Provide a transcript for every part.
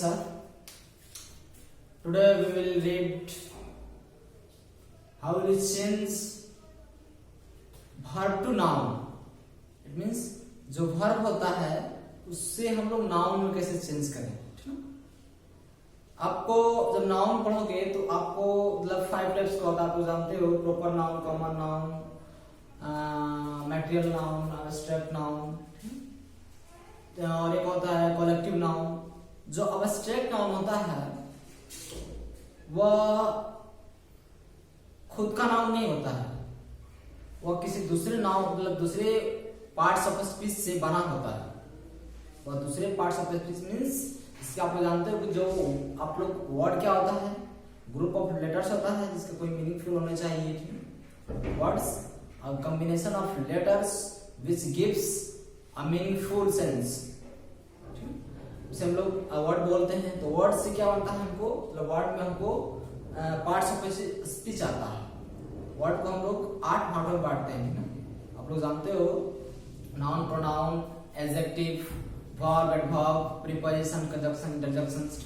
sir. Today we will read how we change verb to noun. It means जो verb होता है उससे हम लोग noun में कैसे चेंज करें. आपको जब नाउन पढ़ोगे तो आपको मतलब 5 टाइप्स का होता है, आपको जानते हो. Proper noun, common noun, material noun, abstract noun, और एक होता है कलेक्टिव नाउन. जो एब्स्ट्रैक्ट नाउन होता है वह खुद का नाउन नहीं होता है, वह किसी दूसरे नाउन मतलब दूसरे पार्ट्स ऑफ स्पीच से बना होता है. वह दूसरे पार्ट्स ऑफ स्पीच मींस इसके आप लोग जानते हो कि जो आप लोग वर्ड क्या होता है, ग्रुप ऑफ लेटर्स होता है जिसका कोई मीनिंगफुल होने चाहिए. Words a combination of letters which gives a meaningful sense. जैसे हम लोग वर्ड बोलते हैं तो वर्ड से क्या बनता है हमको, मतलब वर्ड में हमको पार्ट्स ऑफ स्पीच आता है. वर्ड को हम लोग 8 पार्टों में बांटते हैं ना. आप लोग जानते हो noun, pronoun, adjective, verb, adverb, preposition, conjunction, interjections,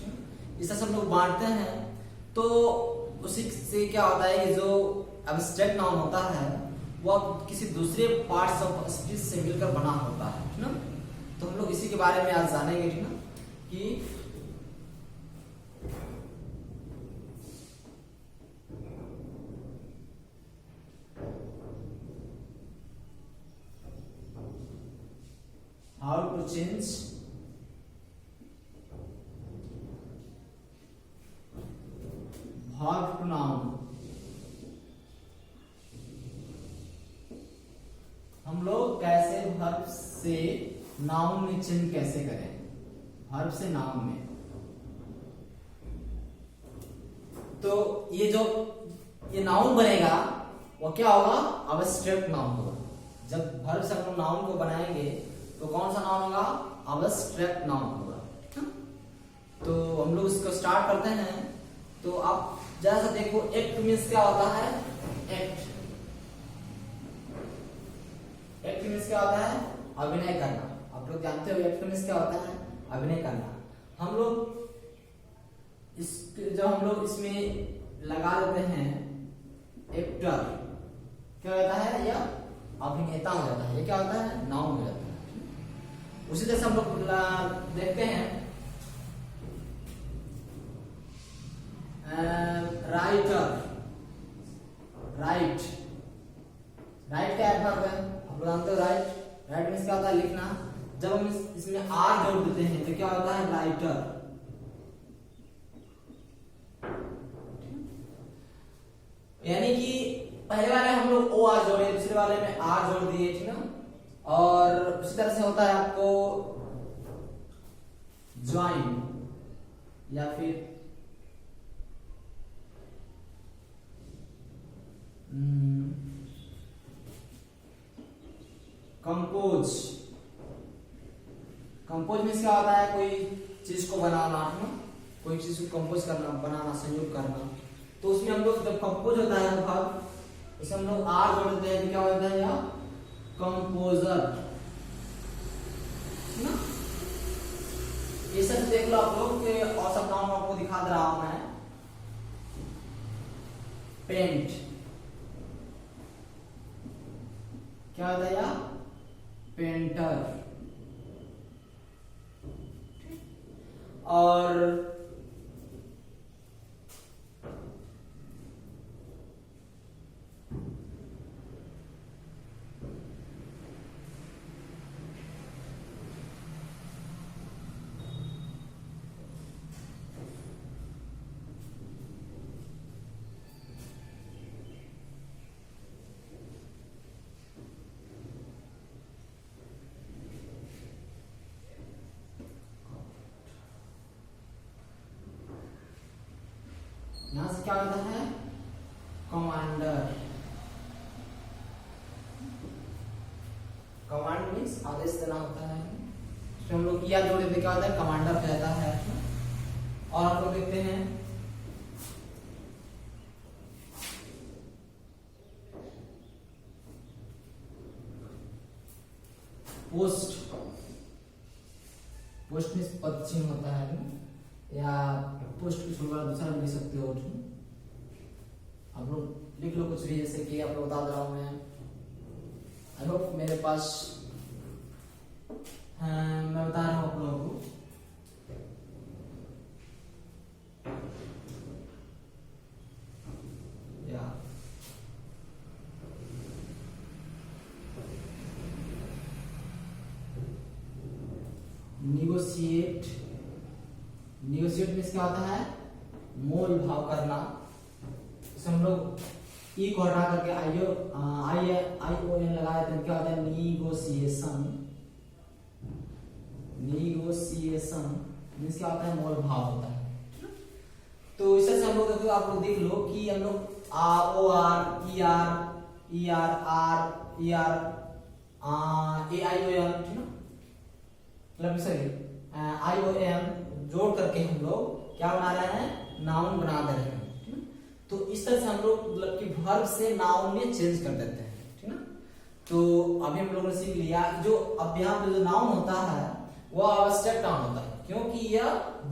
इसे सब लोग बांटते हैं. तो उसी से क्या होता है कि जो एब्स्ट्रैक्ट नाउन होता है वह किसी दूसरे पार्ट्स ऑफ स्पीच से मिलकर बना होता है ना. तो हम लोग इसी के बारे में आज जानेंगे ना कि how to change verb to noun. हम लोग कैसे वर्ब से नाउन में चेंज कैसे करें, वर्ब से नाउन में. तो ये जो ये नाउन बनेगा वो क्या होगा, एब्स्ट्रैक्ट नाउन होगा. जब वर्ब से हम लोग नाउन को बनाएंगे तो कौन सा नाउन होगा, एब्स्ट्रैक्ट नाउन होगा. तो हम लोग इसको स्टार्ट करते हैं. तो आप जरा सा देखो, एक्ट मीन्स क्या होता है, एक्ट. एक्ट मीन्स क्या होता है, अभिनय करना. आप लोग जानते हो एक्ट मीन्स क्या होता है, अभिनय करना. हम लोग इस जब हम लोग इसमें लगा देते हैं एक्टर, क्या होता है, यह अभिनेता हो जाता है. ये क्या होता है, नाउन हो जाता है. उसी तरह से हम लोग देखते हैं राइटर. राइट, राइट क्या वर्ब है, आप लोग जानते हो. राइट, राइट मीन्स क्या होता है, लिखना. जब हम इसमें आर जोड़ देते हैं तो क्या होता है, राइटर. यानी कि पहले वाले हम लोग ओ आर जोड़े, दूसरे वाले में आर जोड़ दिए, ठीक ना. और उसी तरह से होता है आपको ज्वाइन या फिर कंपोज. कंपोज मीन्स क्या होता है, कोई चीज को बनाना, कोई चीज को कंपोज करना, बनाना, संयोग करना. तो उसमें हम लोग जब कंपोज होता है भाग उसे हम लोग आर जोड़ देते हैं तो क्या होता है, या कंपोजर ना. ये सब देख लो आप लोग के, और सब नाम आपको दिखा दे रहा हूं मैं. पेंट क्या होता है, या पेंटर. और यहां से क्या होता है, कमांडर. कमांड मीन्स आदेश देना होता है. तो हम लोग किया जोड़ देते क्या होता है, कमांडर कहता है. और हम लोग देखते हैं पोस्ट. पोस्ट मीन्स पद चिन्ह होता है. या पोस्ट कुछ होगा, दूसरा लिख सकते हो। आप लोग लिख लो कुछ भी, जैसे कि आप लोग बता रहा हूँ मैं। आई होप मेरे पास मैं बता रहा हूँ आप लोगों को। निगोशिएट, निगोशिएट में क्या होता है? मोल भाव करना। इसमें हम लोग ई को हटा करके आई ओ एन लगाए तो क्या होता है? निगोशिएशन। निगोशिएशन मीन्स क्या होता है? मोल भाव होता है। तो इस तरह से हम लोग देखो, आप लोग देख लो कि हम लोग O R E R R E R A I O N, ठीक ना, मतलब सही आई ओ एन जोड़ करके हम लोग क्या बना रहे हैं? नाउन बना दे रहे हैं। तो इस तरह से हम लोग मतलब कि वर्ब से नाउन में चेंज कर देते हैं, ठीक ना। तो अभी हम लोगों ने सीख लिया जो अब यहाँ पे जो नाउन होता है वो अब्स्ट्रैक्ट नाउन होता है, क्योंकि यह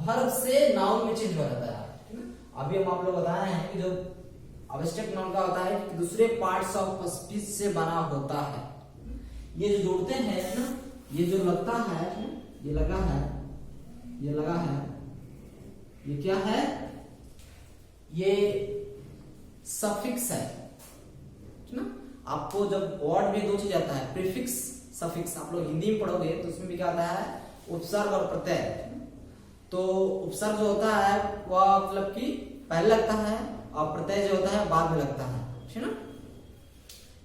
वर्ब से नाउन में चेंज हो जाता है, ठीक ना। अभी हम आप लोग बताए हैं कि जो अब्स्ट्रैक्ट नाउन का होता है कि दूसरे पार्ट्स ऑफ स्पीच से बना होता है। ये जो जोड़ते हैं ना, ये जो लगता है, ये लगा है, ये लगा है, ये क्या है? ये सफिक्स है, ठीक ना। आपको जब वर्ड में दो चीज आता है, प्रीफिक्स सफिक्स, आप लोग हिंदी में पढ़ोगे तो उसमें भी क्या आता है? उपसर्ग और प्रत्यय। तो उपसर्ग जो होता है वह मतलब कि पहले लगता है और प्रत्यय जो होता है बाद में लगता है, ठीक ना।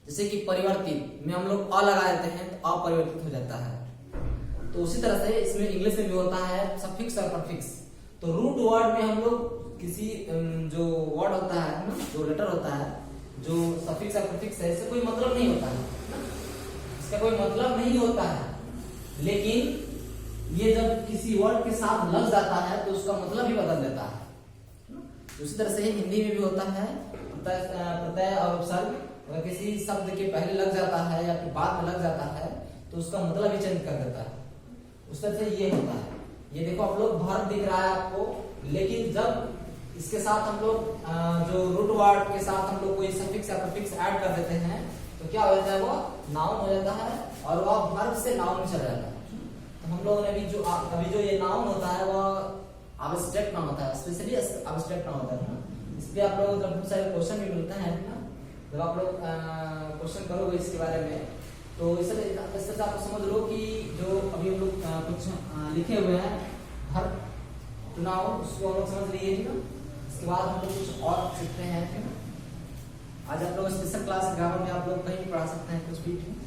जैसे कि परिवर्तित में हम लोग अ लगा देते हैं तो अपरिवर्तित हो जाता है। तो उसी तरह से इसमें इंग्लिश में भी होता है सफिक्स और प्रीफिक्स। तो रूट वर्ड में हम लोग किसी जो वर्ड होता है ना, जो लेटर होता है, जो सफिक्स और प्रीफिक्स है, इससे कोई मतलब नहीं होता है, इसका कोई मतलब नहीं होता है, लेकिन ये जब किसी वर्ड के साथ लग जाता है तो उसका मतलब ही बदल देता है। उसी तरह से हिंदी में भी होता है प्रत्यय और उपसर्ग। अगर किसी शब्द के पहले लग जाता है या फिर बाद में लग जाता है तो उसका मतलब ही चेंज कर देता है। उस तरह से ये होता है। ये देखो आप लोग वर्ब दिख रहा है आपको, लेकिन जब इसके साथ हम लोग जो रूट वर्ड के साथ हम लोग कोई सफिक्स या प्रीफिक्स ऐड कर देते हैं तो क्या हो जाता है? वो नाउन हो जाता है और वह वर्ब से नाउन में चला जाता है। तो हम लोगों ने अभी जो ये नाउन होता है वह अब्स्ट्रैक्ट नाउन होता है, स्पेशली अब्स्ट्रैक्ट नाउन होता है ना। इस पे आप लोग बहुत सारे क्वेश्चन भी मिलते हैं ना, जब आप लोग क्वेश्चन करोगे इसके बारे में तो इस तरह से आप समझ लो कि जो अभी हम लोग कुछ लिखे हुए हैं हर चुनाव, उसको हम लोग समझ लिए, ठीक है। इसके बाद हम लोग कुछ और सीखते हैं, ठीक है। आज आप लोग स्पेशल क्लास ग्रामर में आप लोग कहीं भी पढ़ा सकते हैं कुछ भी, ठीक है।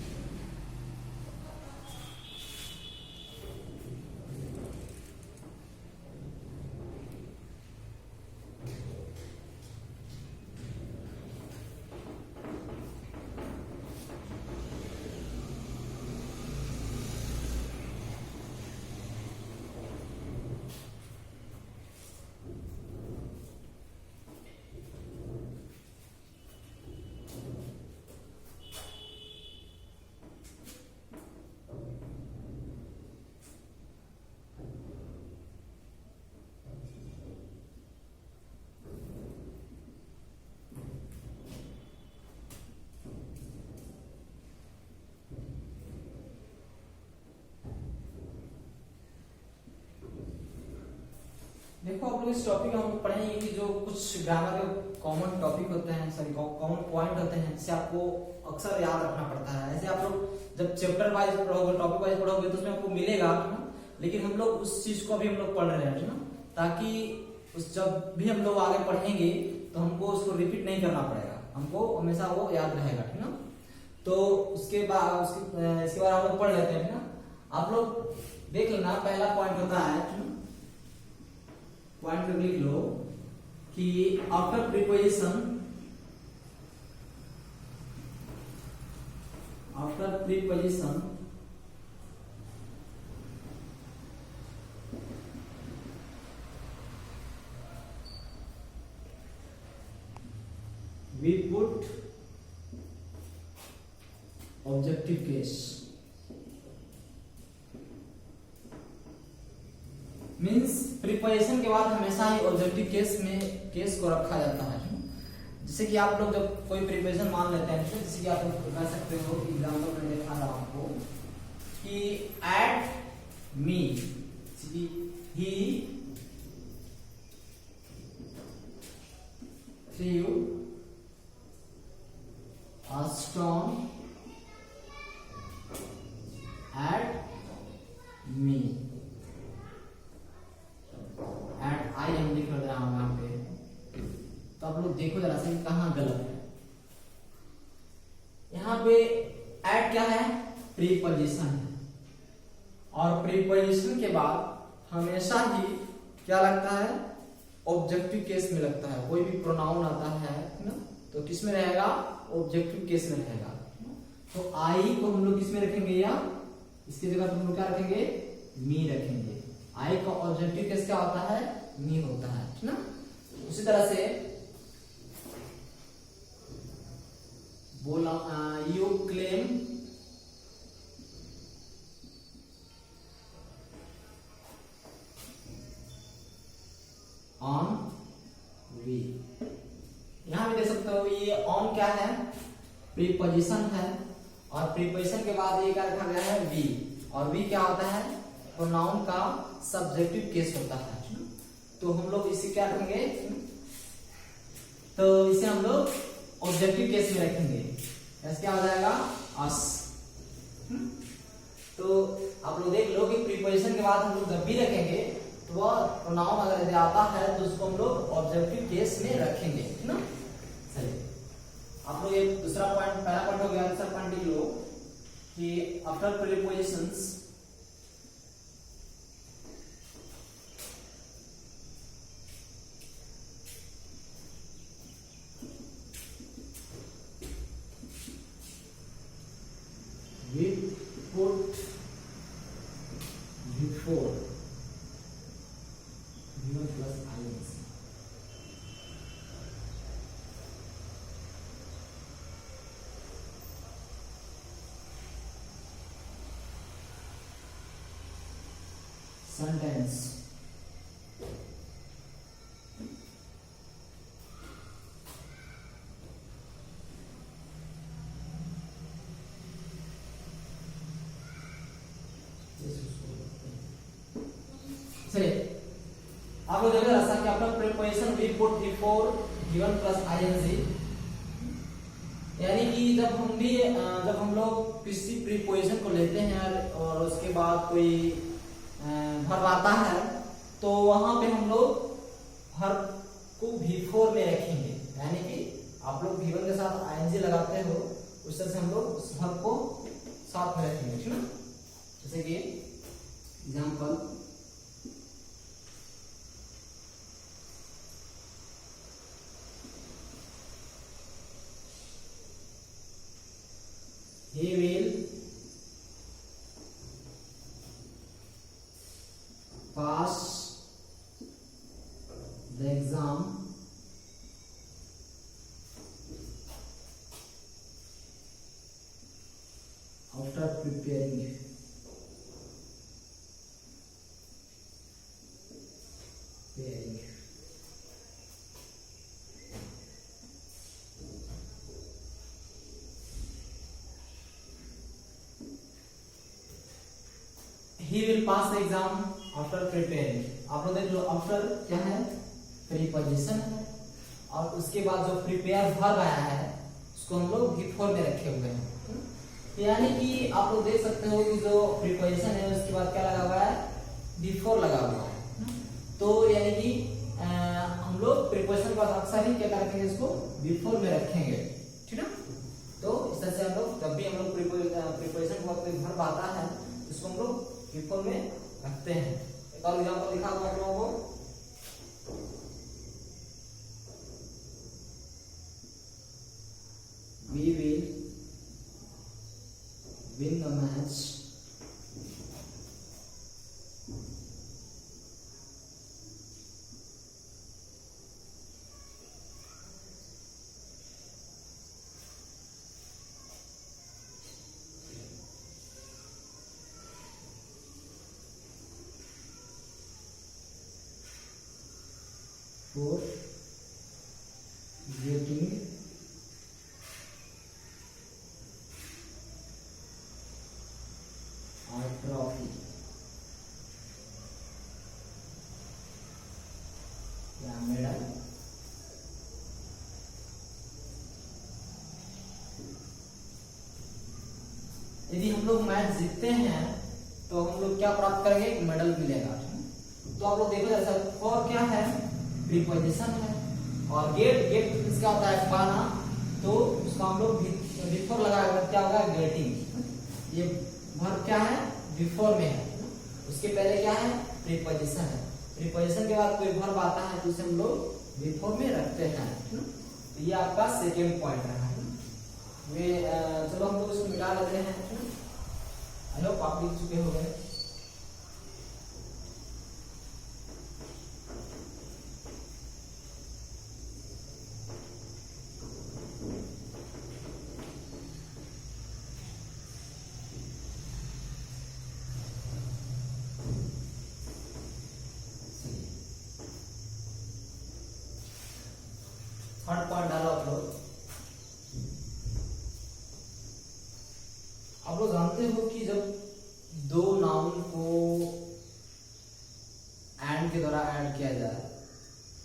देखो आप लोग इस टॉपिक में हम पढ़ेंगे कि जो कुछ ग्रामर के कॉमन टॉपिक होते हैं, सॉरी कॉमन पॉइंट होते हैं जिसे आपको अक्सर याद रखना पड़ता है। ऐसे आप लोग जब चैप्टर वाइज पढ़ोगे, टॉपिक वाइज पढ़ोगे तो उसमें आपको मिलेगा, लेकिन हम लोग उस चीज को अभी हम लोग पढ़ रहे हैं, ना, ताकि उस जब भी हम लोग आगे पढ़ेंगे तो हमको उसको रिपीट नहीं करना पड़ेगा, हमको हमेशा वो याद रहेगा, ठीक ना। तो उसके बाद इसके बाद हम लोग पढ़ लेते हैं, ना। आप लोग देख लेना, पहला पॉइंट होता है, पॉइंट पे लिख लो कि after preposition, we put objective case. Means preposition के बाद हमेशा ही ऑब्जेक्टिव केस को रखा जाता है। जैसे कि आप लोग जब कोई प्रीपोजिशन मान लेते हैं, जैसे कि आप लोग कह सकते हो, एग्जांपल में दिखा रहा हूं आपको कि at me, he threw a stone at me, at I am लिख रहा हूं यहाँ पे। तो आप लोग देखो जरा से कहाँ गलत है। यहाँ पे एट क्या है, प्रीपोजिशन है, और प्रीपोजिशन के बाद हमेशा ही क्या लगता है, ऑब्जेक्टिव केस में लगता है। कोई भी प्रोनाउन आता है ना, तो किस में रहेगा, ऑब्जेक्टिव केस में रहेगा। तो आई को हम लोग किस में रखेंगे, या इसकी जगह हम लोग क्या रखेंगे, मी रखेंगे। आई का ऑब्जेक्टिव केस क्या होता है, मी होता है, ठीक ना। उसी तरह से बोला यू क्लेम ऑन वी, यहां भी देख सकते हो, ये ऑन क्या है, प्रीपोजिशन है, और प्रीपोजिशन के बाद ये क्या रखा गया है, वी, और वी क्या होता है, प्रोनाउन का सब्जेक्टिव केस होता है। तो हम लोग इसे क्या रखेंगे, तो इसे हम लोग ऑब्जेक्टिव केस में रखेंगे। ऐसे क्या हो जाएगा, अस। तो आप लोग देख लो कि प्रीपोजिशन के बाद हम लोग जब भी रखेंगे तो वह प्रोनाउन अगर यदि आता है तो उसको हम लोग ऑब्जेक्टिव केस में रखेंगे, ठीक ना। चलिए आप लोग एक दूसरा पॉइंट, पहला पॉइंट हो गया, दूसरा पॉइंट लिख लो कि after prepositions we put before given plus ing। sentence चलिए आप लोग देखो रास्ता कि आपका preposition we put before given plus ING, यानी कि जब हम लोग किसी प्रीपोजिशन को लेते हैं और उसके बाद कोई वर्ब आता है तो वहां पे हम लोग वर्ब को बिफोर में रखेंगे, यानी कि आप लोग गिवन के साथ आईएनजी लगाते हो, उस तरह से हम लोग उस वर्ब को साथ में रखेंगे, ठीक ना। जैसे कि example, he will pass the exam after preparing he will pass the exam after preparing। आप लोग देख लो, आफ्टर क्या है, प्रीपोजिशन है, और उसके बाद जो प्रिपेयर वर्ब आया है उसको हम लोग बिफोर में रखे हुए हैं। यानी कि आप लोग देख सकते हो कि जो प्रीपोजिशन है उसके बाद क्या लगा हुआ है, बिफोर लगा हुआ है। तो यानी कि हम लोग प्रीपोजिशन के बाद अक्सर ही क्या रखेंगे, इसको बिफोर में रखेंगे, ठीक है। तो इस तरह से हम लोग जब भी हम लोग प्रीपोजिशन के बाद कोई वर्ब आता है उसको हम लोग बिफोर में रखते हैं। एक और एग्जांपल दिखा दूं आप लोगों को, we will win the match for getting a trophy या मेडल। यदि हम लोग मैच जीतते हैं तो हम लोग क्या प्राप्त करेंगे, एक मेडल मिलेगा। तो आप लोग देखो जैसा फॉर क्या है, प्रीपोजिशन है, और गेट इसका होता है पाना, तो उसका हम लोग बिफोर लगाएंगे, क्या होगा गेटिंग। ये वर्ब क्या है, बिफोर में है, उसके पहले क्या है, प्रीपोजिशन है। प्रीपोजिशन के बाद कोई वर्ब आता है तो उसे हम लोग बिफोर में रखते हैं। तो ये आपका सेकेंड पॉइंट है। वे चलो हम लोग इसको मिला लेते हैं। आई होप आप लिख चुके हो गए। थर्ड पॉइंट डालो आप लोग जानते हो कि जब दो नाउन को एंड के द्वारा ऐड किया जाए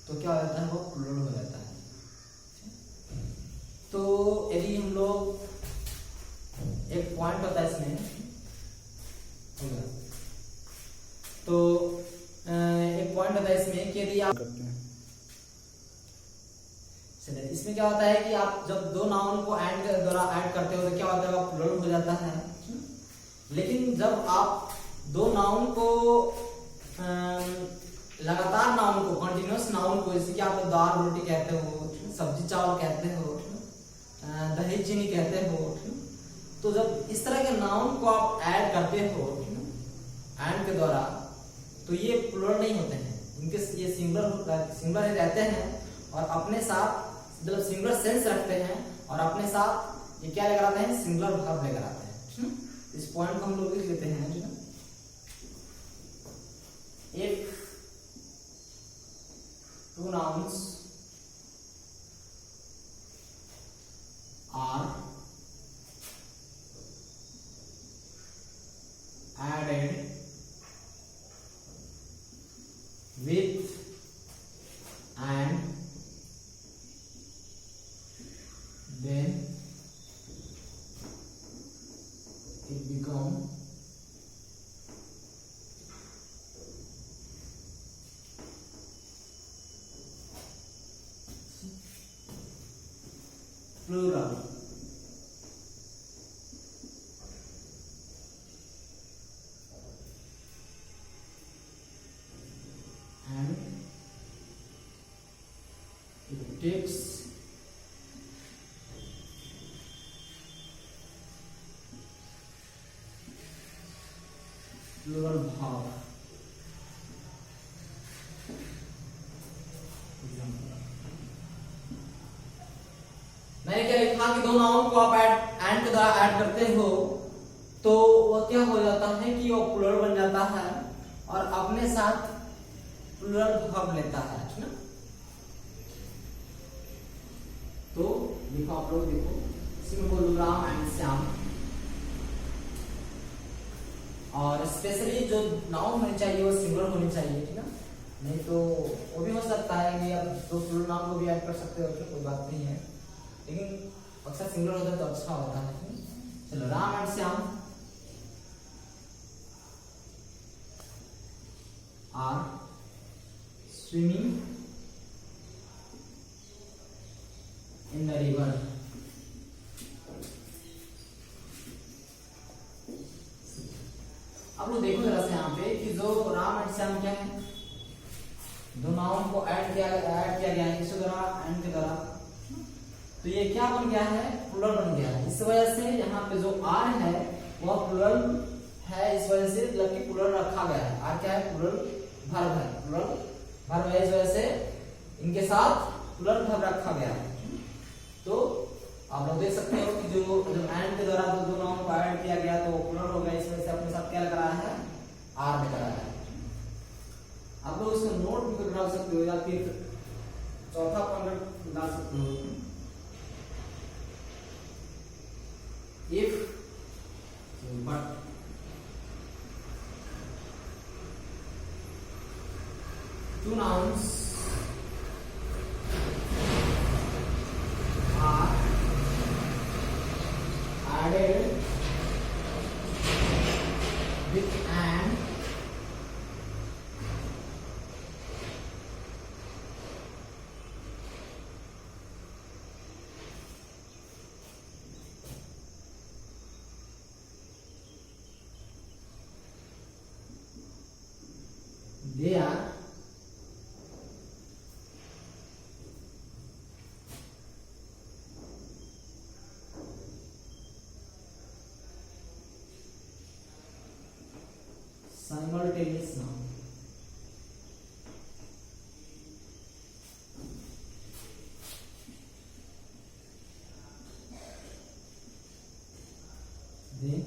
तो क्या हो जाता है, वो प्लूरल हो जाता है। तो यदि हम लोग एक पॉइंट होता है इसमें होगा, तो एक पॉइंट होता है इसमें कि यदि आप इसमें क्या होता है कि आप जब दो नाउन को एंड के द्वारा ऐड करते हो तो क्या होता है, वो प्लूरल हो जाता है। लेकिन जब आप दो नाउन को लगातार नाउन को, कंटिन्यूअस नाउन को, जैसे कि आप दाल रोटी कहते हो, सब्जी चावल कहते हो, दही चीनी कहते हो, तो जब इस तरह के नाउन को आप ऐड करते हो एंड के द्वारा तो ये प्लूरल नहीं होते हैं, इनके ये सिंगुलर रहते हैं और अपने साथ मतलब सिंगुलर सेंस रखते हैं और अपने साथ ये क्या लेकर आते हैं, सिंगुलर वर्ब लेकर आते हैं। इस पॉइंट को हम लोग लिख लेते हैं। ठीक है, if two nouns are added with and then it become plural. And it takes plural भाव। मैंने क्या लिखा कि दो नाउन को आप एंड के द्वारा ऐड करते हो तो वह क्या हो जाता है कि वो प्लूरल बन जाता है और अपने साथ प्लूरल वर्ब लेता है। ठीक ना, तो देखो आप लोग देखो, इसमें बोलूं राम एंड श्याम, और स्पेशली जो नाउन होनी चाहिए वो सिंगुलर होनी चाहिए। ठीक ना, नहीं तो वो भी हो सकता है कि आप दो प्लूरल नाउन को भी ऐड कर सकते हो, कोई बात नहीं है, लेकिन अक्सर सिंगुलर होता है तो अच्छा होता है। चलो, Ram and Shyam are swimming in the river। अब लोग देखो जरा से यहाँ पे कि जो राम एंड श्याम क्या है, दो नाउन को ऐड किया गया है इस द्वारा एंड के द्वारा, तो ये क्या बन गया है, प्लूरल बन गया है। इस वजह से यहाँ पे जो आर है वह प्लूरल है, इस वजह से मतलब कि प्लूरल रखा गया है। आर क्या है, प्लूरल वर्ब है, प्लूरल वर्ब है, इस वजह से इनके साथ प्लूरल वर्ब रखा गया है। तो आप लोग देख सकते हो कि जो एंड के द्वारा दो नाउन को ऐड किया गया तो प्लूरल हो गया, इस वजह से अपने साथ क्या लगा रहा है, आर लगा रहा है। आप लोग इसको नोट भी डाल सकते हो या फिर चौथा पॉइंट डाल सकते हो, if but two nouns are added with an they are simultaneous noun. Then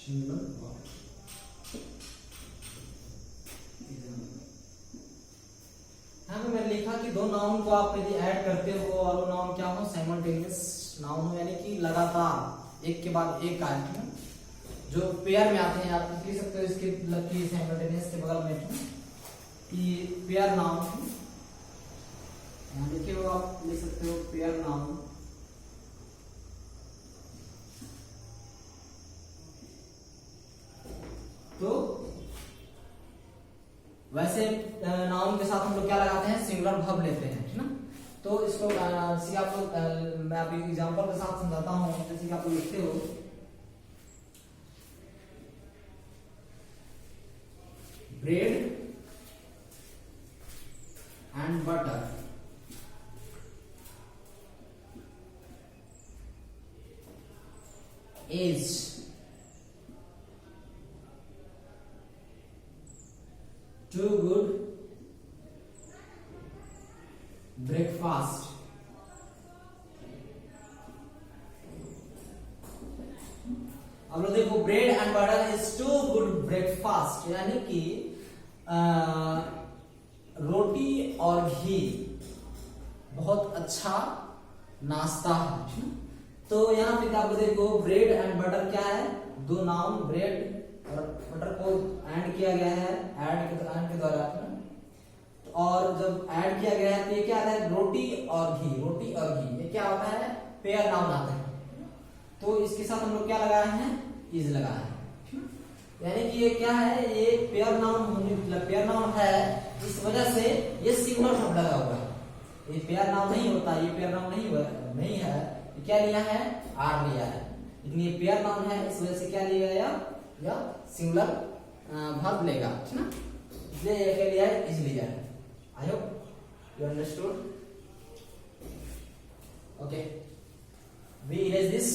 singular verb. यहाँ पे मैंने लिखा कि दो नाउन को आप यदि ऐड करते हो और वो नाउन क्या हो, साइमल्टेनियस नाउन हो, यानी कि लगातार एक के बाद एक आए, ठीक है, जो पेयर में आते हैं। आप लिख सकते हो इसके मतलब कि साइमल्टेनियस के बगल में कि पेयर नाउन, यहाँ लिखे हो आप लिख सकते हो पेयर नाउन। तो वैसे नाउन के साथ हम लोग क्या लगाते हैं, सिंगुलर वर्ब लेते हैं, ठीक ना। तो इसको जैसे आप लोग मैं अभी एग्जांपल के साथ समझाता हूं। जैसे कि आप लोग लिखते हो bread and butter is too good breakfast अब लोग देखो bread and butter is too good breakfast, यानी कि रोटी और घी बहुत अच्छा नाश्ता है। तो यहाँ पे आप देखो ब्रेड एंड बटर क्या है, दो नाउन ब्रेड और बटर को ऐड किया गया है, ऐड के द्वारा, और जब ऐड किया गया है तो ये क्या आता है, रोटी और घी, रोटी और घी, ये क्या होता है, पेयर नाउन आता है। तो इसके साथ हम लोग क्या लगाए हैं, इज लगाए हैं, यानी कि ये क्या है, ये पेयर नाउन होने मतलब पेयर नाउन है, इस वजह से ये सिंगुलर शब्द लगा हुआ है। ये पेयर नाउन नहीं होता, ये पेयर नाउन नहीं है, ये क्या लिया है, आर लिया है, लेकिन ये पेयर नाउन है, इस वजह से क्या लिया गया, या सिंगुलर वर्ब लेगा, ठीक ना। इसलिए ये क्या लिया है, इज लिया है। I hope you understood. Okay, we erase this.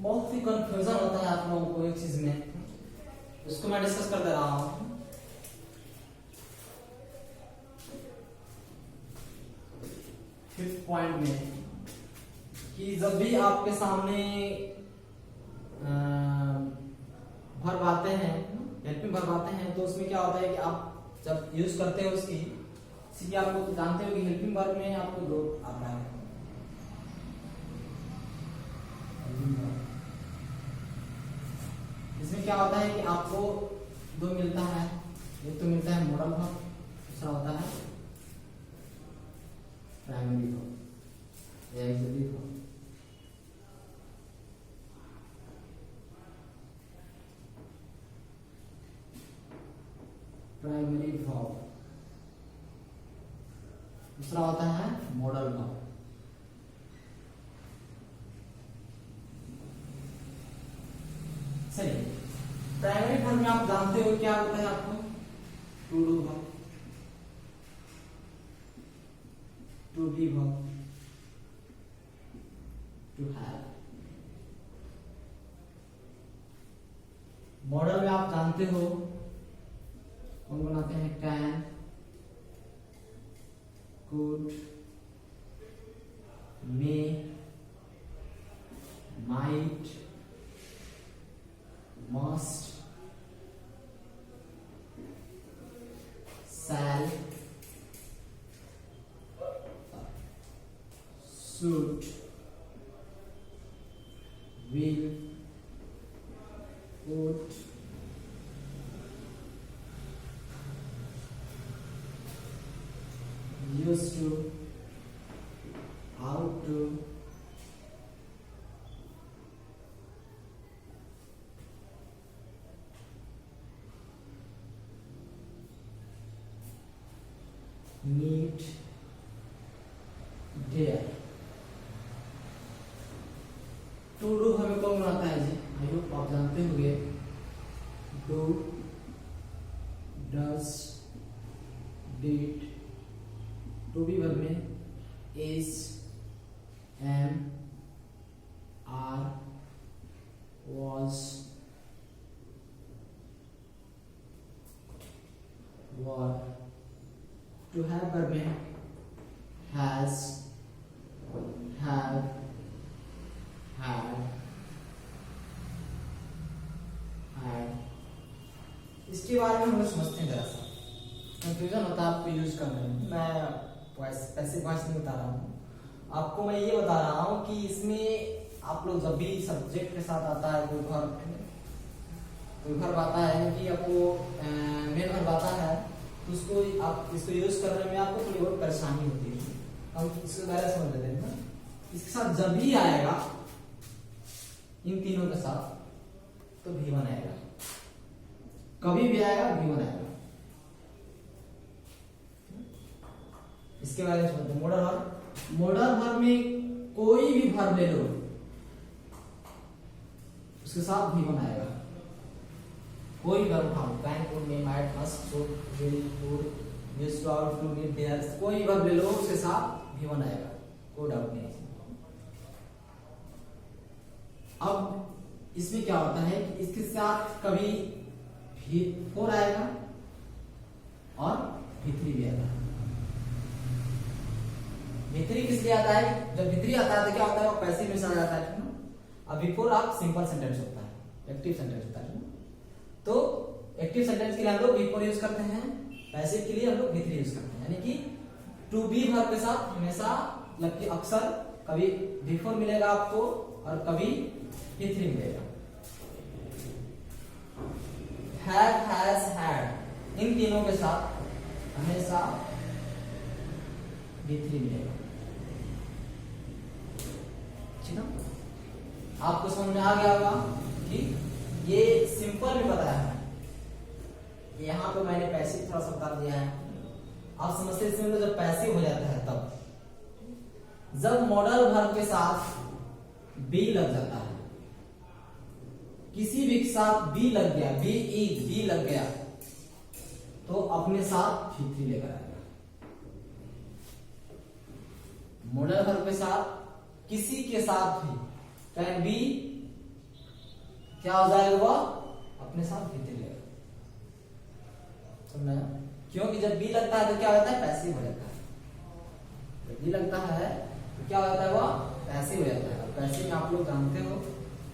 बहुत ही कंफ्यूजन होता है आप लोगों को एक चीज में, उसको मैं डिस्कस कर दे रहा हूं। फिफ्थ पॉइंट में कि जब भी आपके सामने वर्ब आते हैं, हेल्पिंग वर्ब आते हैं, तो उसमें क्या होता है कि आप जब यूज करते हो उसकी, इसीलिए आप लोग जानते हो कि हेल्पिंग वर्ब में आपको दो आता है। इसमें क्या होता है कि आपको दो मिलता है, एक तो मिलता है मॉडल वर्ब, दूसरा होता है प्राइमरी वर्ब या एक्सिक्यूटिव वर्ब। प्राइमरी वर्ब, दूसरा होता है मॉडल वर्ब। प्राइमरी फॉर्म में आप जानते हो क्या होता है आपको, to do verb, to be verb, to have. Modal में आप जानते हो कौन बनाते हैं, can, could, may, might, must, shall, should, will, would, used to, ought to, need, dare। To do हमें कौन बनाता है जी, आई होप आप जानते होंगे, do, does, did. To be verb में is, am, are, was, were। To have verb में has, have, had। इसके बारे में हम लोग समझते हैं, जरा सा कंफ्यूजन होता है आपको यूज करने में। मैं पैसिव वॉइस नहीं बता रहा हूँ आपको, मैं ये बता रहा हूँ कि इसमें आप लोग जब भी सब्जेक्ट के साथ आता है कोई वर्ब आता है कि आपको मेन वर्ब आता है, तो उसको आप इसको यूज करने में आपको थोड़ी बहुत परेशानी होती है। हम इसको पहले समझ लेते हैं ना, इसके साथ जब भी आएगा इन तीनों के साथ तो V1 आएगा, कभी भी आएगा V1 आएगा। इसके बारे में समझते हैं। मॉडल वर्ब, मॉडल वर्ब में कोई भी वर्ब ले लो उसके साथ V1 आएगा, कोई वर्ब उठाओ, can, could, may, might, must, should, will, would, used to, ought to, need, dare, कोई वर्ब ले लो उसके साथ V1 आएगा, कोई डाउट नहीं है। अब इसमें क्या होता है कि इसके साथ कभी V4 आएगा और V3 भी आएगा। V3 किस लिए आता है, जब V3 आता है तो क्या होता है, वो पैसिव में आ जाता है ना। अब V4 आप सिंपल सेंटेंस होता है, एक्टिव सेंटेंस होता है ना। तो एक्टिव सेंटेंस के लिए हम लोग V4 यूज करते हैं, पैसिव के लिए हम लोग V3 यूज करते हैं। यानी कि टू बी वर्ब के साथ हमेशा मतलब कि अक्सर कभी V4 मिलेगा आपको और कभी V3 मिलेगा। हैव, हैज, हैड, इन तीनों के साथ हमेशा V3 मिलेगा। ठीक है, आपको समझ में आ गया होगा कि ये सिंपल में बताया है। यहाँ पे मैंने पैसिव थोड़ा सा बता दिया है, आप समझते हैं। जब पैसिव हो जाता है तब जब मॉडल वर्ब के साथ बी लग जाता है, किसी भी के साथ बी लग गया, बी लग गया तो अपने साथ V3 लेकर आएगा। मॉडल वर्ब के साथ किसी के साथ भी कैन बी क्या हो जाएगा, वह अपने साथ V3 लेगा। समझना, क्योंकि जब बी लगता है तो क्या होता है, पैसिव हो जाता है। जब बी लगता है तो क्या होता है, वह पैसिव हो जाता है। पैसिव में आप लोग जानते हो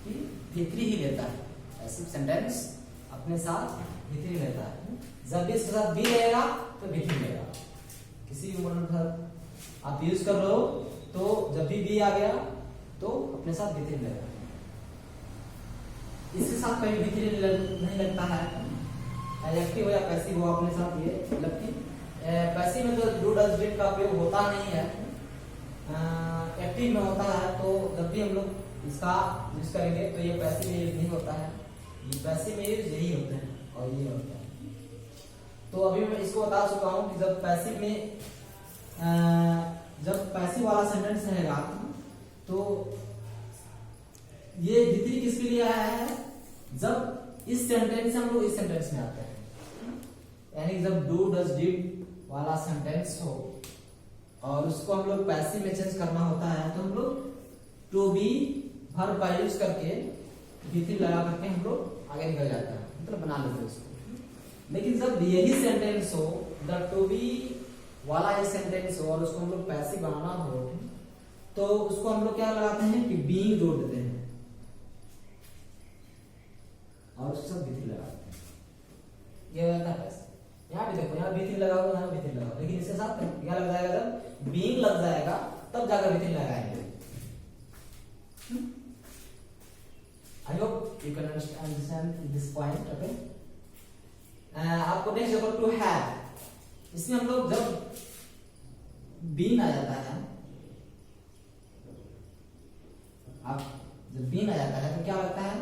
कि V3 ही लेता है, पैसिव सेंटेंस अपने साथ V3 लेता है। जब भी इसके साथ बी रहेगा तो V3 लेगा। किसी भी मॉडल वर्ब आप यूज कर लो तो जब भी बी आ गया तो अपने साथ V3 लेगा। इसके साथ कभी V3 नहीं लगता है, एक्टिव हो या पैसिव हो अपने साथ ये मतलब कि पैसिव में तो डू, डज, डिड का प्रयोग होता नहीं है, एक्टिव में होता है। तो जब भी हम लोग इसका यूज करेंगे तो ये पैसिव में यूज नहीं होता है, ये पैसिव में यूज यही होते हैं और ये होता है। तो अभी मैं इसको बता चुका हूं कि जब पैसिव में जब पैसिव वाला सेंटेंस रहेगा तो ये V3 किसके लिए आया है, जब इस सेंटेंस से हम लोग इस सेंटेंस में आते हैं, यानी कि जब डू डज डिड वाला सेंटेंस हो और उसको हम लोग पैसिव में चेंज करना होता है तो हम लोग टू बी वर्ब का यूज करके भी लगा करके हम लोग आगे निकल जाता है, मतलब बना लेते हैं उसको। लेकिन जब यही सेंटेंस हो, द टू बी वाला ये सेंटेंस हो और उसको हम लोग पैसिव बनाना हो तो उसको हम लोग क्या लगाते हैं कि बीइंग जोड़ देते हैं और उसके साथ भी लगाते हैं। ये होता है यहाँ भी देखो, यहाँ भी लगा हुआ, यहाँ भी लगा, लेकिन इसके साथ क्या लग जाएगा, जब बीइंग लग जाएगा तब जाकर भी लगाएंगे। I hope you can understand this point, okay? आपको नेक्स्ट देखो टू हैव, इसमें हम लोग जब बीन आ जाता है, आप जब बीन आ जाता है तो क्या लगता है,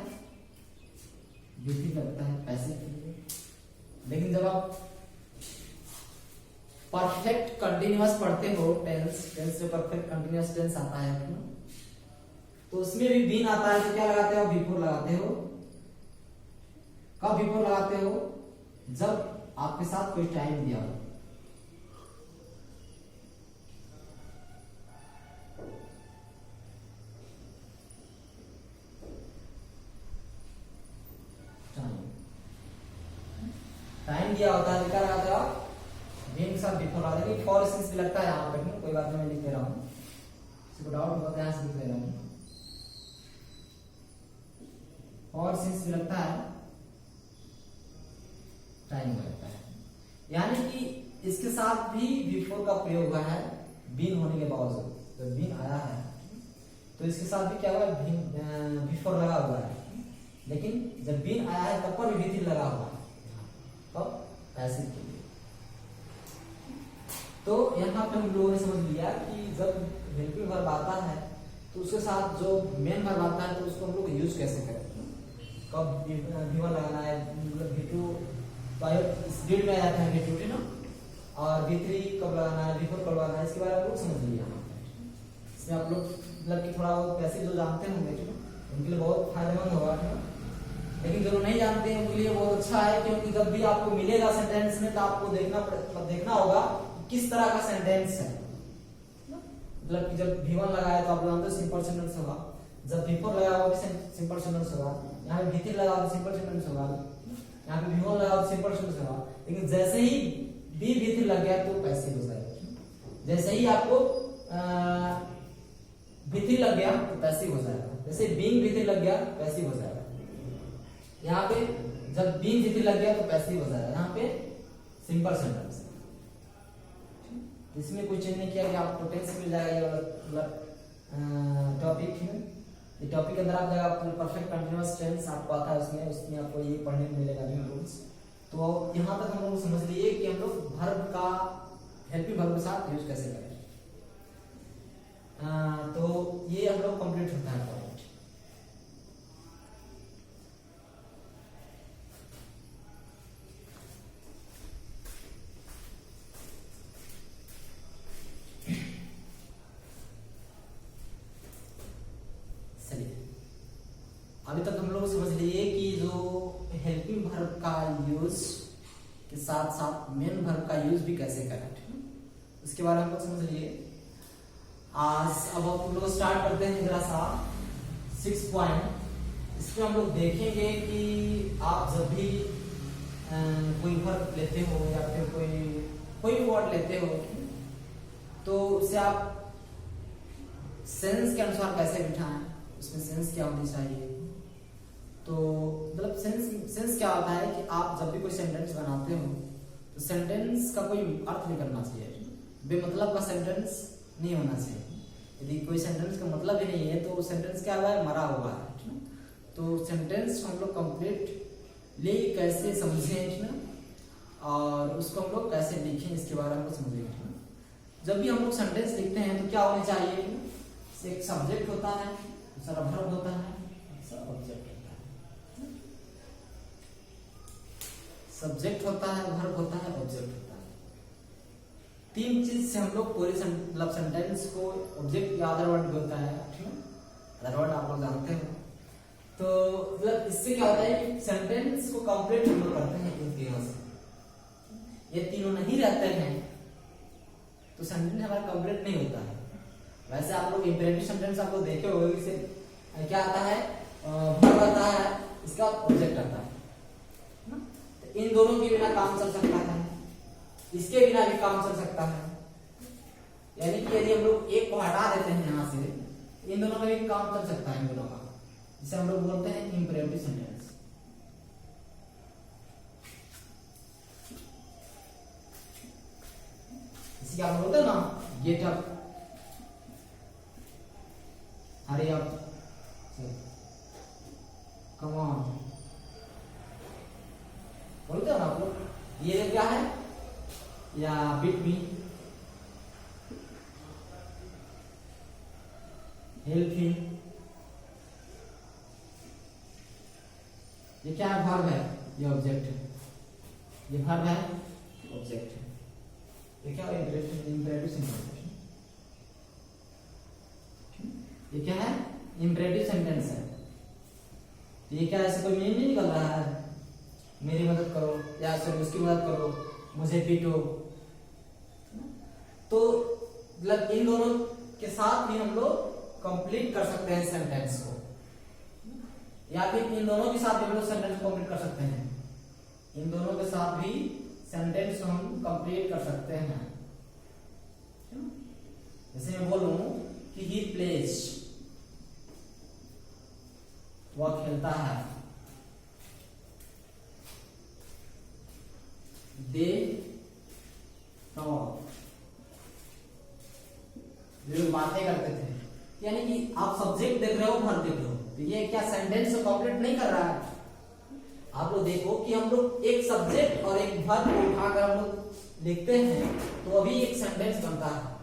बीथी लगता है पैसिव। लेकिन जब आप परफेक्ट कंटिन्यूअस पढ़ते हो, टेंस में परफेक्ट कंटिन्यूअस टेंस आता है तो उसमें भी बीन आता है तो क्या लगाते हो, बिफोर लगाते हो। कब बिफोर लगाते हो, जब आपके साथ कोई टाइम दिया हो। टाइम दिया होता है तो क्या लगाते हो आप, बीन के साथ बिफोर लगाते हैं। फॉर इंस्टेंस भी लगता है यहाँ पे, कोई बात नहीं, मैं लिख दे रहा हूँ, इसको डाउट होता है, यहाँ से लिख दे रहा हूँ। और सिंस भी लगता है, टाइम लगता है, यानी कि इसके साथ भी बिफोर का प्रयोग हुआ है बीन होने के बावजूद। जब बीन आया है तो इसके साथ भी क्या हुआ, बिफोर लगा हुआ है, लेकिन जब बीन आया है तब पर भी बीथी लगा हुआ है, तब पैसिव के लिए। तो यहाँ पे हम लोगों ने समझ लिया कि जब हेल्पिंग वर्ब आता है तो उसके साथ जो मेन वर्ब आता है तो उसको हम लोग यूज कैसे करें, कब V1 लगाना है, मतलब V2 इस डिड में आ जाता है V2 ना, और V3 कब लगाना है, V4 कब लगाना है, इसके बारे में आप लोग समझ लिया। इसमें आप लोग मतलब कि थोड़ा बहुत पैसे जो जानते होंगे उनके लिए बहुत फायदेमंद होगा, लेकिन जो नहीं जानते हैं उनके लिए बहुत अच्छा है, क्योंकि जब भी आपको मिलेगा सेंटेंस में तो आपको देखना होगा किस तरह का सेंटेंस है। मतलब कि जब V1 लगाया तो आप जानते हो सिंपल सेंटेंस होगा, जब V4 लगाया होगा सिंपल सेंटेंस होगा, यहाँ पे V3 लगा तो सिंपल सेंटेंस होगा, यहाँ पे V1 लगा तो सिंपल सेंटेंस होगा। लेकिन जैसे ही V3 लग गया तो पैसिव हो जाएगा, जैसे ही आपको V3 लग गया तो पैसिव हो जाएगा, जैसे बीइंग V3 लग गया पैसिव हो जाएगा। यहाँ पे जब बीइंग V3 लग गया तो पैसिव हो जाएगा, यहाँ पे सिंपल सेंटेंस। इसमें कोई चेंज नहीं किया कि आपको टेंस मिल जाएगा, ये मतलब टॉपिक है, ये टॉपिक के अंदर आप जाएगा परफेक्ट कंटीन्यूअस टेंस आपको आता है, उसमें आपको ये पढ़ने को मिलेगा न्यू रूल्स। तो यहाँ तक हम लोग समझ लिए कि हम लोग वर्ब का हेल्पिंग वर्ब के साथ यूज कैसे करें। तो ये हम लोग कंप्लीट होता है पॉइंट। अभी तक हम लोग समझ लिए कि जो हेल्पिंग वर्ब का यूज के साथ साथ मेन वर्ब का यूज भी कैसे करें, उसके बारे में हम लोग समझ लिए। आज अब हम लोग स्टार्ट करते हैं जरा सा 6 पॉइंट। इसमें हम लोग देखेंगे कि आप जब भी कोई वर्ब लेते हो या फिर कोई वर्ड लेते हो तो उसे आप सेंस के अनुसार कैसे बिठाएं, उसमें सेंस क्या होनी चाहिए। तो मतलब सेंस क्या होता है कि आप जब भी कोई सेंटेंस बनाते हो तो सेंटेंस का कोई अर्थ नहीं करना चाहिए, बेमतलब का सेंटेंस नहीं होना चाहिए। यदि कोई सेंटेंस का मतलब ही नहीं है तो सेंटेंस क्या हुआ है, मरा हुआ है। तो सेंटेंस को हम लोग कंप्लीटली कैसे समझें और उसको हम लोग कैसे लिखें, इसके बारे में समझेंगे। जब भी हम लोग सेंटेंस लिखते हैं तो क्या होने चाहिए, एक सब्जेक्ट होता है, दूसरा वर्ब होता है, ऑब्जेक्ट होता है। सब्जेक्ट होता है, वर्ब होता है, ऑब्जेक्ट होता है। तीन चीज से हम लोग पूरे मतलब सेंटेंस को, ऑब्जेक्ट या अदर वर्ड भी होता है, ठीक है, अदर वर्ड आप लोग जानते हो। तो मतलब इससे क्या होता है कि सेंटेंस को कंप्लीट हम लोग करते हैं इन तीनों से। ये तीनों नहीं रहते हैं तो सेंटेंस हमारा कंप्लीट नहीं होता है। वैसे आप लोग इंपेरेटिव सेंटेंस आप लोग देखे होंगे, इसे क्या आता है, वर्ब आता है, इसका ऑब्जेक्ट आता है। तो इन दोनों के बिना काम चल सकता है, इसके बिना भी काम चल सकता है। यानी कि यदि हम लोग एक को हटा देते हैं यहाँ से, इन दोनों का भी काम चल सकता है, इन दोनों का, जिसे हम लोग बोलते हैं इंपेरेटिव सेंटेंस। इसे क्या बोलते हैं ना, get up, hurry up, come on, बोलते हो ना आप लोग। ये क्या है, या बीट मी, हेल्प मी, ये क्या है, वर्ब है, ये ऑब्जेक्ट है, ये वर्ब है, ऑब्जेक्ट है। ये क्या है, इंपेरेटिव सेंटेंस। ये क्या है, इंपेरेटिव सेंटेंस है। ये क्या ऐसे कोई मीनिंग नहीं निकल रहा है, मेरी मदद करो या सर उसकी मदद करो, मुझे पीटो। तो मतलब इन दोनों के साथ भी हम लोग कंप्लीट कर सकते हैं सेंटेंस को, या फिर इन दोनों के साथ भी हम लोग सेंटेंस को कंप्लीट कर सकते हैं। इन दोनों के साथ भी सेंटेंस को हम कंप्लीट कर सकते हैं। जैसे मैं बोलूं कि ही प्लेज, वह खेलता है, दे टॉक, लोग बातें करते थे। यानी कि आप सब्जेक्ट देख रहे हो, वर्ब देख रहे हो, तो ये क्या सेंटेंस को कंप्लीट नहीं कर रहा है। आप लोग देखो कि हम लोग एक सब्जेक्ट और एक वर्ब को उठाकर हम लोग लिखते हैं तो अभी एक सेंटेंस बनता है।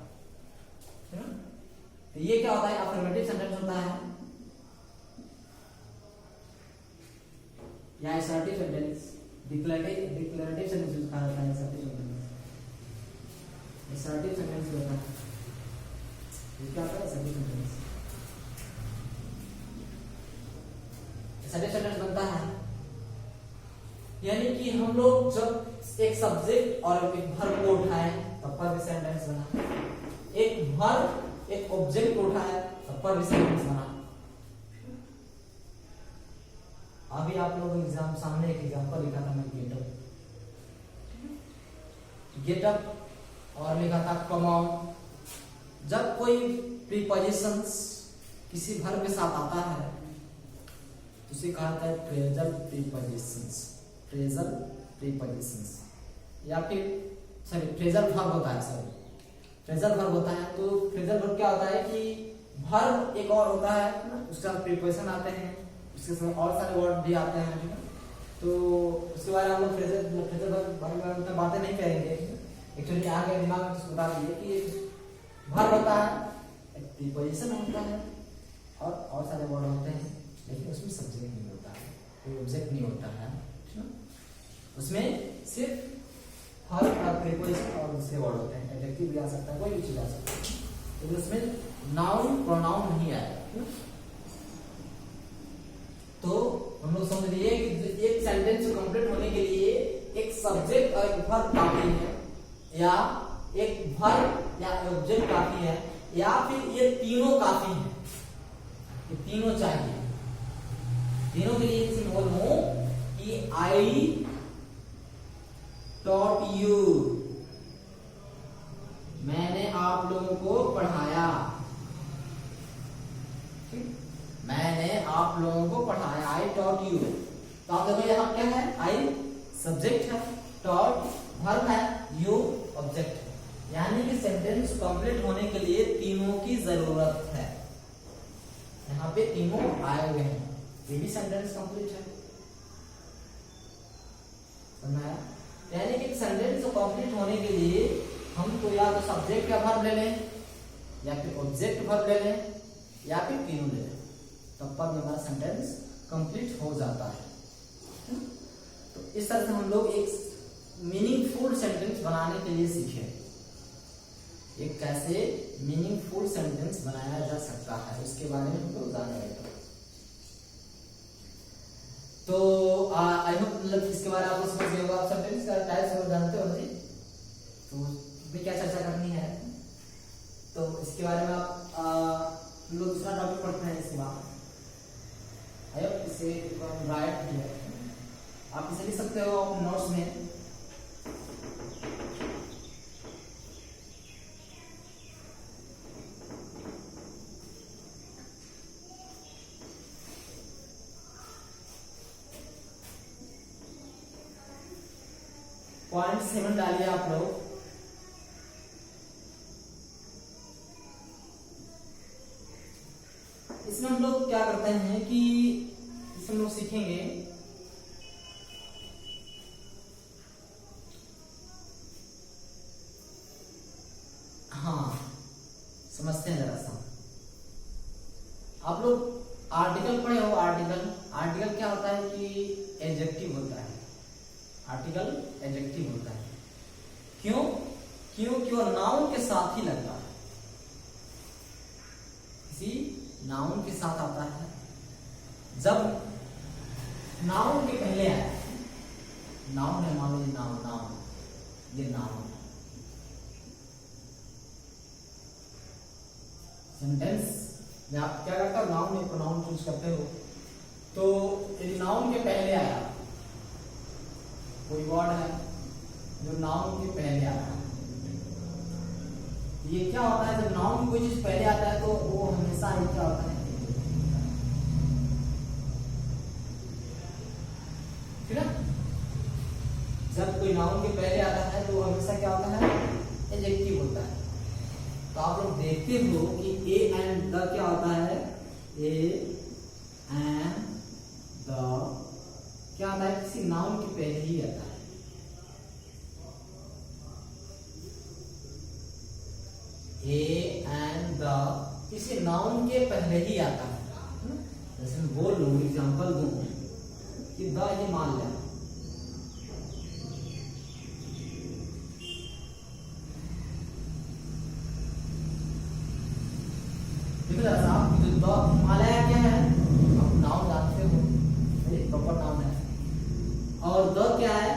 तो ये क्या होता है, अफर्मेटिव सेंटेंस होता है, या असर्टिव सेंटेंस, डिक्लेरेटिव सेंटेंस कहा जाता है। असर्टिव सेंटेंस होता है, ये क्या होता है, असर्टिव सेंटेंस। असर्टिव सेंटेंस बनता है यानी कि हम लोग जब एक सब्जेक्ट और एक वर्ब को उठाए तब पर भी सेंटेंस बना, एक वर्ब एक ऑब्जेक्ट को उठाए तब पर भी सेंटेंस बना। अभी आप लोग एग्जाम सामने एक एग्जांपल लिखा था मैं, गेटअप और लिखा था कम ऑन। जब कोई प्रीपोजिशंस किसी वर्ब के साथ आता है तो उसे कहा जाता है फ्रेजल प्रीपोजिशंस, फ्रेजल प्रीपोजिशंस, या फिर सॉरी फ्रेजल वर्ब होता है, फ्रेजल वर्ब होता है। तो फ्रेजल वर्ब क्या होता है कि वर्ब एक और होता है, उसके साथ प्रीपोजिशन आते हैं, उसके साथ और सारे वर्ड भी आते हैं, ठीक है। तो उसके बारे में हम लोग फ्रेजल वर्ब बारे में बातें नहीं करेंगे। एक्चुअली आगे दिमाग में बता दीजिए कि वर्ब होता है, एक प्रीपोजिशन होता है और सारे वर्ड होते हैं, लेकिन उसमें सब्जेक्ट नहीं होता है, कोई ऑब्जेक्ट नहीं होता है, उसमें सिर्फ हर प्रीपोजिशन और दूसरे वर्ड होते हैं, एडजेक्टिव भी आ सकता है, कोई भी चीज आ सकता है, लेकिन उसमें नाउन प्रोनाउन नहीं आएगा। तो हम लोग समझ लिए कि एक सेंटेंस को कंप्लीट होने के लिए एक सब्जेक्ट और एक वर्ब काफी है, या एक वर्ब या ऑब्जेक्ट काफी है, या फिर ये तीनों काफी है, ये तीनों चाहिए। तीनों के लिए इसे बोलूं कि आई टॉट यू, मैंने आप लोगों को पढ़ाया, मैंने आप लोगों को पढ़ाया, आई टॉट यू। तो आप देखो यहाँ क्या है, आई सब्जेक्ट है, टॉट वर्ब है, यू ऑब्जेक्ट है। यानी कि सेंटेंस कंप्लीट होने के लिए तीनों की जरूरत है। यहाँ पे तीनों आए हुए हैं, ये भी सेंटेंस कंप्लीट है, समझाया। यानी कि सेंटेंस को कंप्लीट होने के लिए हमको या तो सब्जेक्ट का वर्ब ले लें, या फिर ऑब्जेक्ट वर्ब ले लें, या फिर तीनों ले लें, तब पर हमारा सेंटेंस कंप्लीट हो जाता है। तो इस तरह से हम लोग एक मीनिंगफुल सेंटेंस बनाने के लिए सीखे, एक कैसे मीनिंगफुल सेंटेंस बनाया जा सकता है उसके बारे में हम लोग जानेंगे। तो आई होप मतलब इसके बारे में आपको समझ गए होगा। आप सेंटेंस का टाइप समझ जानते हो नहीं, तो इसमें क्या चर्चा करनी है, तो इसके बारे में आप हम लोग दूसरा टॉपिक पढ़ते हैं इसके बाद। आई होप इसे राइट किया आप इसे लिख सकते हो अपने नोट्स में। पॉइंट 7 डालिए आप लोग। इसमें हम लोग क्या करते हैं कि इसमें हम लोग सीखेंगे हाँ समझते हैं जरा सा। आप लोग आर्टिकल पढ़े हो। आर्टिकल क्या होता है कि एडजेक्टिव होता है। आर्टिकल एडजेक्टिव होता है। क्यों? क्योंकि वो नाउन के साथ ही लगता है, किसी नाउन के साथ आता है। जब नाउन के पहले आया, नाउन है, मान लीजिए नाउन, ये नाउन सेंटेंस में आप क्या करते हो, नाउन में प्रोनाउन चूज करते हो। तो यदि नाउन के पहले आया कोई वर्ड है जो नाउन के पहले आता है, ये क्या होता है, जब नाउन की कोई चीज पहले आता है तो वो हमेशा ही क्या होता है, ठीक है। जब कोई नाउन के पहले आता है तो वो हमेशा क्या होता है, एडजेक्टिव होता है। तो आप लोग देखते हो कि ए एंड द क्या होता है, ए एंड द क्या आता है, किसी नाउन के पहले ही आता है। ए एंड द किसी नाउन के पहले ही आता है। जैसे मैं बोल लूं, एग्जांपल दूं कि द हिमालय, आप जो द हिमालय क्या है, आप नाउन जानते हो, प्रॉपर नाउन है। और द क्या है,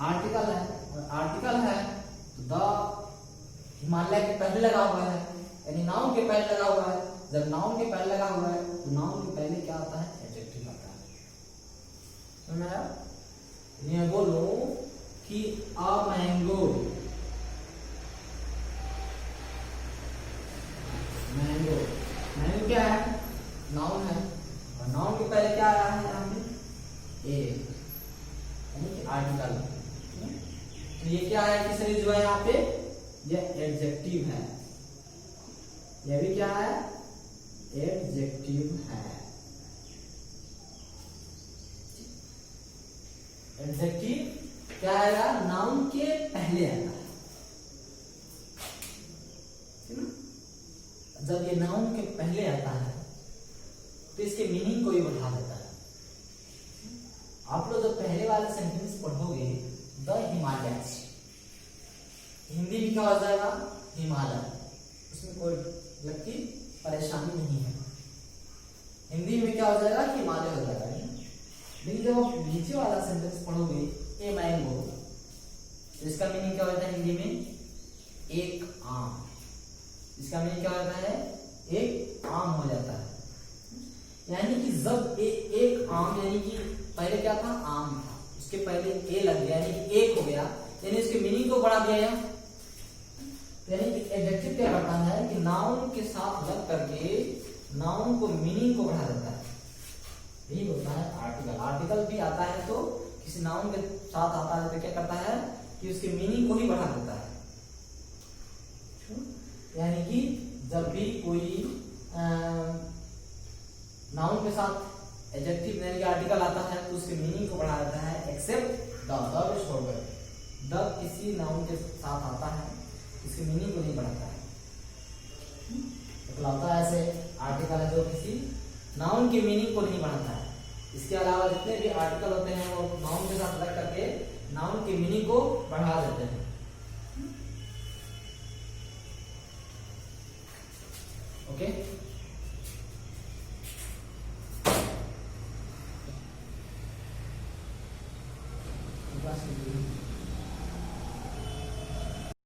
आर्टिकल है, और आर्टिकल है तो द हिमालय के पहले लगा हुआ है, यानी नाउन के पहले लगा हुआ है। जब नाउन के पहले लगा हुआ है तो नाउन के पहले क्या आता है, एडजेक्टिव आता है। समझ आया? मैं बोलूं कि अ मैंगो, मैंगो, मैंगो क्या है, नाउन है, और नाउन के पहले क्या आया है यहाँ पे, ए, यानी कि आर्टिकल। तो ये क्या है, किस जो है यहाँ पे, ये एडजेक्टिव है। यह भी क्या है, एडजेक्टिव है। एडजेक्टिव क्या आएगा, नाउन के पहले आता है, ठीक ना। जब ये नाउन के पहले आता है तो इसके मीनिंग को भी बढ़ा देता है। आप लोग जब पहले वाले सेंटेंस पढ़ोगे, द हिमालय, हिंदी में क्या हो जाएगा, हिमालय, उसमें कोई लगती परेशानी नहीं है। हिंदी में क्या हो जाएगा, हिमालय हो जाएगा। लेकिन जब आप नीचे वाला सेंटेंस पढ़ोगे, ए मैंगो, तो इसका मीनिंग क्या होता है हिंदी में, एक आम। इसका मीनिंग क्या होता है, एक आम हो जाता है। यानी कि जब एक आम, यानी कि पहले क्या था, आम था, उसके पहले ए लग गया, यानी कि एक हो गया, यानी इसके मीनिंग को बढ़ा दिया। यानी कि एडजेक्टिव क्या करता है कि नाउन के साथ लग करके नाउन को, मीनिंग को बढ़ा देता है। यही होता है आर्टिकल। आर्टिकल भी आता है तो किसी नाउन के साथ आता है तो क्या करता है कि उसके मीनिंग को ही बढ़ा देता है। यानी कि जब भी कोई नाउन के साथ एडजेक्टिव यानी कि आर्टिकल आता है तो उसके मीनिंग को बढ़ा देता है, एक्सेप्ट द छोड़कर। द किसी नाउन के साथ आता है, इसकी मीनिंग को नहीं बढ़ाता है। तो ऐसे आर्टिकल है जो किसी नाउन की मीनिंग को नहीं बढ़ाता है। इसके अलावा जितने भी आर्टिकल होते हैं वो नाउन के साथ लग करके नाउन की मीनिंग को बढ़ा देते हैं।